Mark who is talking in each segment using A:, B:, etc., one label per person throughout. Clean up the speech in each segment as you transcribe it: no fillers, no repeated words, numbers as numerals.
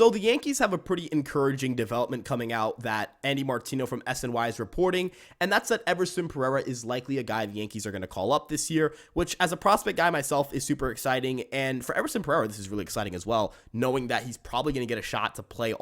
A: So the Yankees have a pretty encouraging development coming out that Andy Martino from SNY is reporting, and that's that Everson Pereira is likely a guy the Yankees are going to call up this year, which as a prospect guy myself is super exciting. And for Everson Pereira, this is really exciting as well, knowing that he's probably going to get a shot to play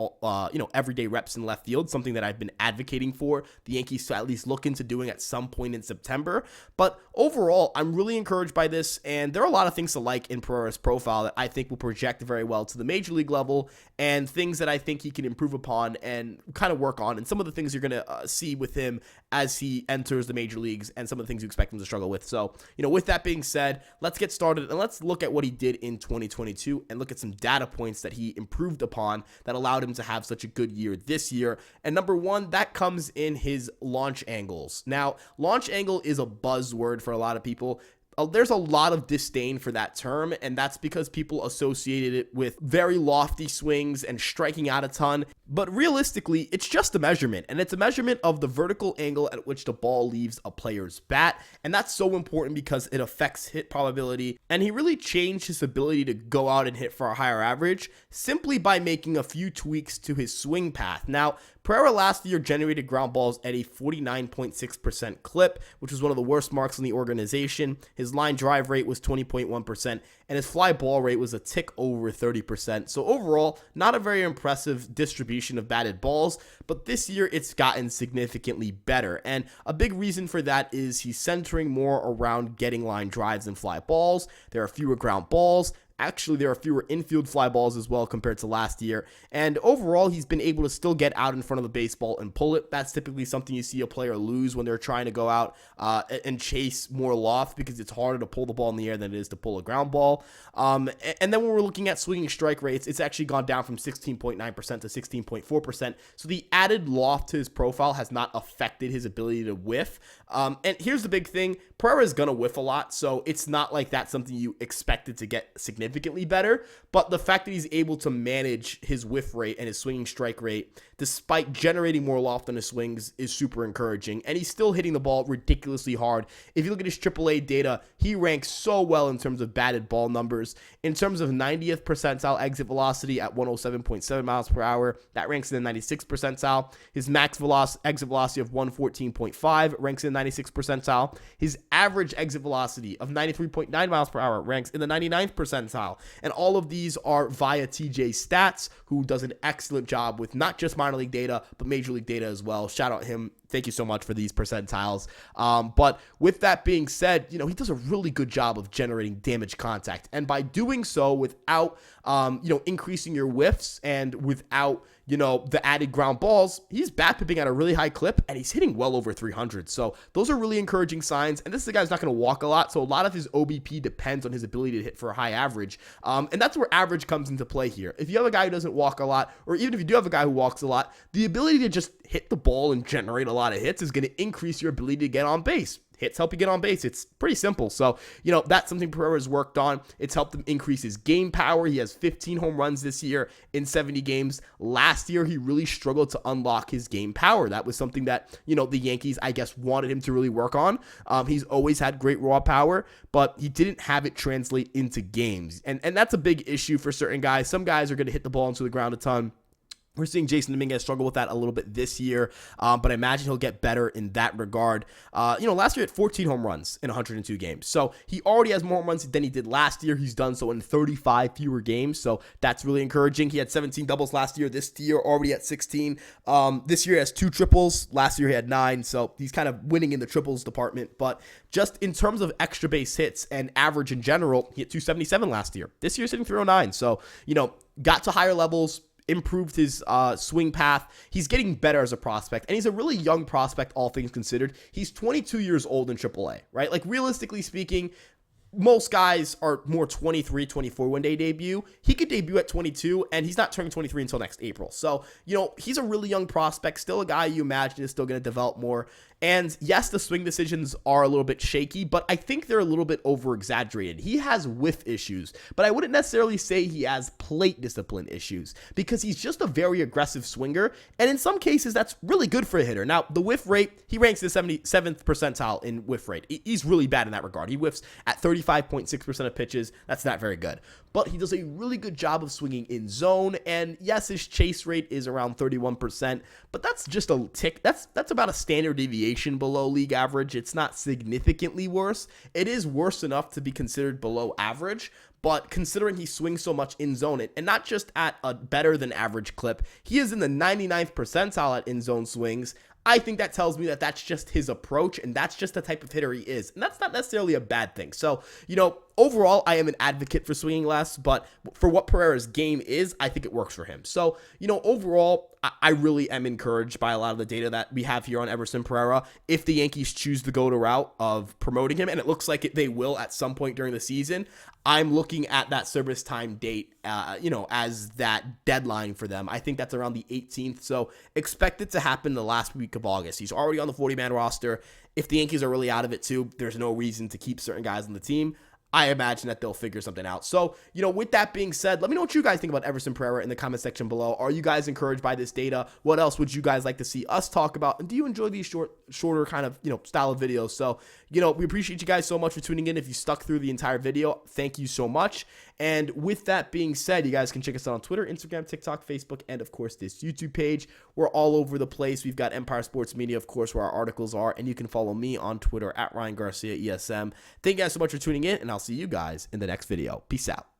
A: everyday reps in left field, something that I've been advocating for the Yankees to at least look into doing at some point in September. But overall, I'm really encouraged by this, and there are a lot of things to like in Pereira's profile that I think will project very well to the major league level, and things that I think he can improve upon and kind of work on, and some of the things you're going to see with him as he enters the major leagues, and some of the things you expect him to struggle with. So, with that being said, let's get started, and let's look at what he did in 2022, and look at some data points that he improved upon that allowed him to have such a good year this year. And number one, that comes in his launch angles. Now, launch angle is a buzzword for a lot of people. There's a lot of disdain for that term, and that's because people associated it with very lofty swings and striking out a ton. But realistically, it's just a measurement, and it's a measurement of the vertical angle at which the ball leaves a player's bat, and that's so important because it affects hit probability. And he really changed his ability to go out and hit for a higher average simply by making a few tweaks to his swing path. Now, Pereira last year generated ground balls at a 49.6% clip, which was one of the worst marks in the organization. His line drive rate was 20.1%, and his fly ball rate was a tick over 30%. So overall, not a very impressive distribution of batted balls, but this year it's gotten significantly better. And a big reason for that is he's centering more around getting line drives and fly balls. There are fewer ground balls. Actually, there are fewer infield fly balls as well compared to last year. And overall, he's been able to still get out in front of the baseball and pull it. That's typically something you see a player lose when they're trying to go out and chase more loft, because it's harder to pull the ball in the air than it is to pull a ground ball. And then when we're looking at swinging strike rates, it's actually gone down from 16.9% to 16.4%. So the added loft to his profile has not affected his ability to whiff. And here's the big thing. Pereira is going to whiff a lot, so it's not like that's something you expected to get significantly better, but the fact that he's able to manage his whiff rate and his swinging strike rate despite generating more loft on his swings is super encouraging, and he's still hitting the ball ridiculously hard. If you look at his AAA data, he ranks so well in terms of batted ball numbers. In terms of 90th percentile exit velocity at 107.7 miles per hour, that ranks in the 96th percentile. His max exit velocity of 114.5 ranks in the 96th percentile. His average exit velocity of 93.9 miles per hour ranks in the 99th percentile. And all of these are via TJ Stats, who does an excellent job with not just minor league data, but major league data as well. Shout out him. Thank you so much for these percentiles. But with that being said, he does a really good job of generating damage contact. And by doing so without, increasing your whiffs and without, the added ground balls, he's bat pipping at a really high clip, and he's hitting well over 300. So those are really encouraging signs. And this is a guy who's not going to walk a lot, so a lot of his OBP depends on his ability to hit for a high average. And that's where average comes into play here. If you have a guy who doesn't walk a lot, or even if you do have a guy who walks a lot, the ability to just hit the ball and generate a lot of hits is going to increase your ability to get on base. Hits help you get on base. It's pretty simple. So, that's something Pereira's worked on. It's helped him increase his game power. He has 15 home runs this year in 70 games. Last year, he really struggled to unlock his game power. That was something that, the Yankees, I guess, wanted him to really work on. He's always had great raw power, but he didn't have it translate into games. And that's a big issue for certain guys. Some guys are going to hit the ball into the ground a ton. We're seeing Jason Dominguez struggle with that a little bit this year, but I imagine he'll get better in that regard. Last year he had 14 home runs in 102 games. So he already has more home runs than he did last year. He's done so in 35 fewer games, so that's really encouraging. He had 17 doubles last year. This year already at 16. This year he has 2 triples. Last year he had 9, so he's kind of winning in the triples department. But just in terms of extra base hits and average in general, he hit 277 last year. This year's hitting 309. So, got to higher levels, improved his swing path. He's getting better as a prospect, and he's a really young prospect, all things considered. He's 22 years old in AAA, right? Like, realistically speaking, most guys are more 23, 24 when they debut. He could debut at 22, and he's not turning 23 until next April. So, he's a really young prospect, still a guy you imagine is still going to develop more. And yes, the swing decisions are a little bit shaky, but I think they're a little bit over exaggerated. He has whiff issues, but I wouldn't necessarily say he has plate discipline issues because he's just a very aggressive swinger. And in some cases, that's really good for a hitter. Now, the whiff rate, he ranks in the 77th percentile in whiff rate. He's really bad in that regard. He whiffs at 35.6% of pitches. That's not very good. But he does a really good job of swinging in zone. And yes, his chase rate is around 31%, but that's just a tick. That's about a standard deviation below league average. It's not significantly worse. It is worse enough to be considered below average, but considering he swings so much in zone, and not just at a better than average clip, he is in the 99th percentile at in zone swings. I think that tells me that that's just his approach, and that's just the type of hitter he is. And that's not necessarily a bad thing. So, overall, I am an advocate for swinging less, but for what Pereira's game is, I think it works for him. So, overall, I really am encouraged by a lot of the data that we have here on Everson Pereira. If the Yankees choose to go the route of promoting him, and it looks like they will at some point during the season, I'm looking at that service time date, as that deadline for them. I think that's around the 18th. So expect it to happen the last week of August. He's already on the 40-man roster. If the Yankees are really out of it too, there's no reason to keep certain guys on the team. I imagine that they'll figure something out. So, with that being said, let me know what you guys think about Everson Pereira in the comment section below. Are you guys encouraged by this data? What else would you guys like to see us talk about? And do you enjoy these shorter kind of, style of videos? So, we appreciate you guys so much for tuning in. If you stuck through the entire video, thank you so much. And with that being said, you guys can check us out on Twitter, Instagram, TikTok, Facebook, and of course this YouTube page. We're all over the place. We've got Empire Sports Media, of course, where our articles are, and you can follow me on Twitter at Ryan Garcia ESM. Thank you guys so much for tuning in, and I'll see you guys in the next video. Peace out.